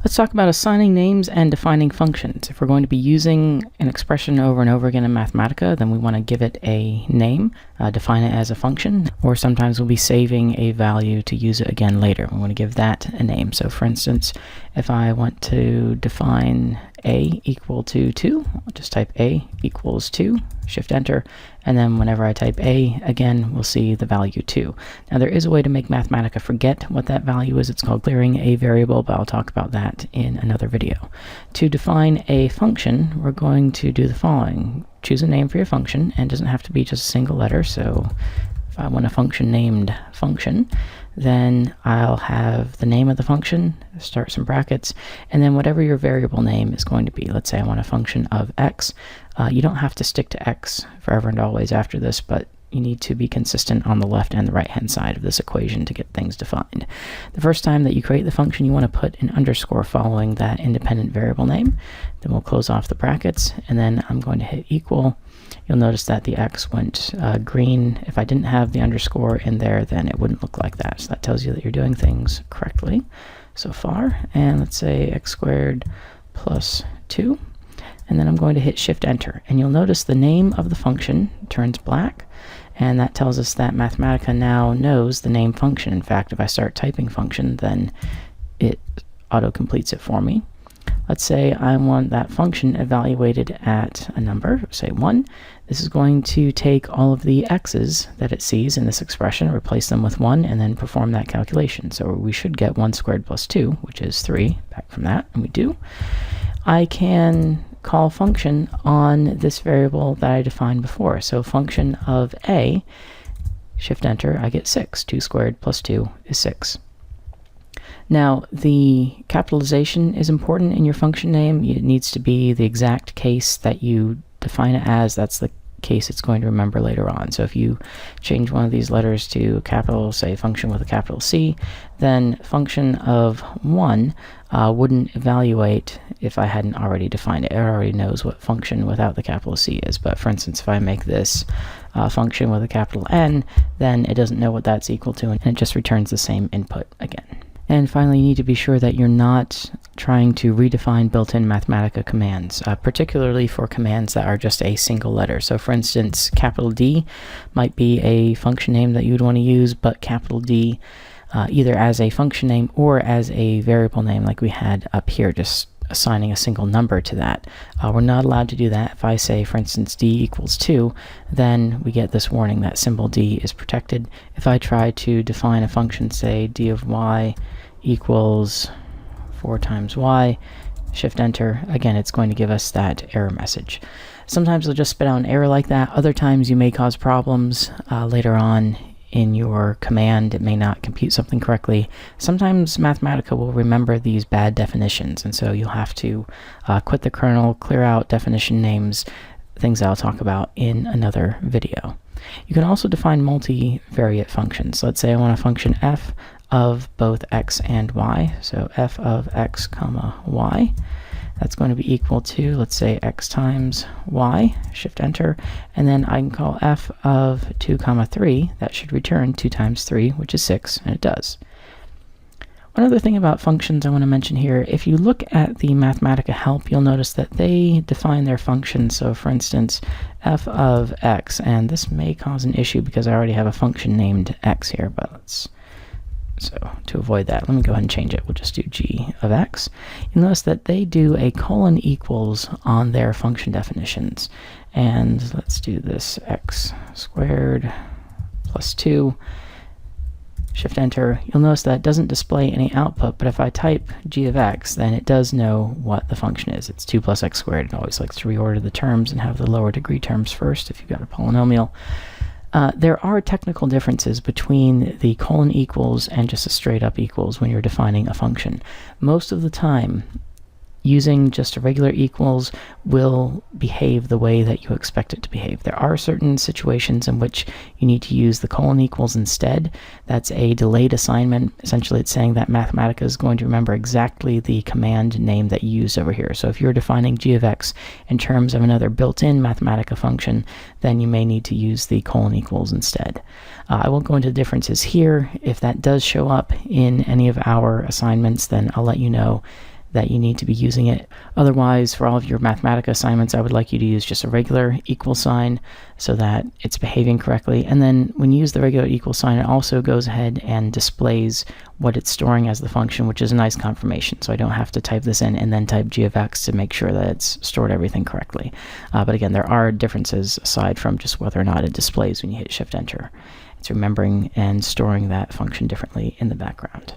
Let's talk about assigning names and defining functions. If we're going to be using an expression over and over again in Mathematica, then we want to give it a name, define it as a function, or sometimes we'll be saving a value to use it again later. We want to give that a name. So for instance, if I want to define a equal to 2, I'll just type a equals 2, shift enter, and then whenever I type a again, we'll see the value 2. Now there is a way to make Mathematica forget what that value is. It's called clearing a variable, but I'll talk about that in another video. To define a function, we're going to do the following. Choose a name for your function, and it doesn't have to be just a single letter. So if I want a function named function, then I'll have the name of the function, start some brackets, and then whatever your variable name is going to be. Let's say I want a function of x. You don't have to stick to x forever and always after this, but you need to be consistent on the left and the right hand side of this equation to get things defined. The first time that you create the function, you want to put an underscore following that independent variable name. Then we'll close off the brackets, and then I'm going to hit equal. You'll notice that the x went green. If I didn't have the underscore in there, then it wouldn't look like that. So that tells you that you're doing things correctly so far. And let's say x squared plus 2. And then I'm going to hit shift enter. And you'll notice the name of the function turns black. And that tells us that Mathematica now knows the name function. In fact, if I start typing function, then it auto-completes it for me. Let's say I want that function evaluated at a number, say 1. This is going to take all of the x's that it sees in this expression, replace them with 1, and then perform that calculation. So we should get 1 squared plus 2, which is 3, back from that, and we do. I can call function on this variable that I defined before. So function of a, shift enter, I get 6. 2 squared plus 2 is 6. Now, the capitalization is important in your function name. It needs to be the exact case that you define it as. That's the case it's going to remember later on. So if you change one of these letters to capital, say function with a capital C, then function of 1 wouldn't evaluate if I hadn't already defined it. It already knows what function without the capital C is. But for instance, if I make this function with a capital N, then it doesn't know what that's equal to, and it just returns the same input again. And finally, you need to be sure that you're not trying to redefine built-in Mathematica commands, particularly for commands that are just a single letter. So for instance, capital D might be a function name that you would want to use, but capital D either as a function name or as a variable name like we had up here, just assigning a single number to that. We're not allowed to do that. If I say, for instance, d equals 2, then we get this warning that symbol d is protected. If I try to define a function, say d of y equals 4 times y, shift enter, again, it's going to give us that error message. Sometimes it'll just spit out an error like that. Other times you may cause problems later on in your command. It may not compute something correctly. Sometimes Mathematica will remember these bad definitions, and so you'll have to quit the kernel, clear out definition names, things that I'll talk about in another video. You can also define multivariate functions. Let's say I want a function f of both x and y. So f of x comma y. That's going to be equal to, let's say, x times y, shift enter, and then I can call f of 2 comma 3. That should return 2 times 3, which is 6, and it does. One other thing about functions I want to mention here, if you look at the Mathematica help, you'll notice that they define their functions. So for instance, f of x, and this may cause an issue because I already have a function named x here, but so to avoid that, let me go ahead and change it. We'll just do g of x. You'll notice that they do a colon equals on their function definitions. And let's do this, x squared plus 2, shift enter. You'll notice that it doesn't display any output, but if I type g of x, then it does know what the function is. It's 2 plus x squared. It always likes to reorder the terms and have the lower degree terms first if you've got a polynomial. There are technical differences between the colon equals and just a straight up equals when you're defining a function. Most of the time, using just a regular equals will behave the way that you expect it to behave. There are certain situations in which you need to use the colon equals instead. That's a delayed assignment. Essentially, it's saying that Mathematica is going to remember exactly the command name that you used over here. So if you're defining g of x in terms of another built-in Mathematica function, then you may need to use the colon equals instead. I won't go into the differences here. If that does show up in any of our assignments, then I'll let you know that you need to be using it. Otherwise, for all of your Mathematica assignments, I would like you to use just a regular equal sign so that it's behaving correctly. And then when you use the regular equal sign, it also goes ahead and displays what it's storing as the function, which is a nice confirmation. So I don't have to type this in and then type g of x to make sure that it's stored everything correctly. But again, there are differences aside from just whether or not it displays when you hit Shift-Enter. It's remembering and storing that function differently in the background.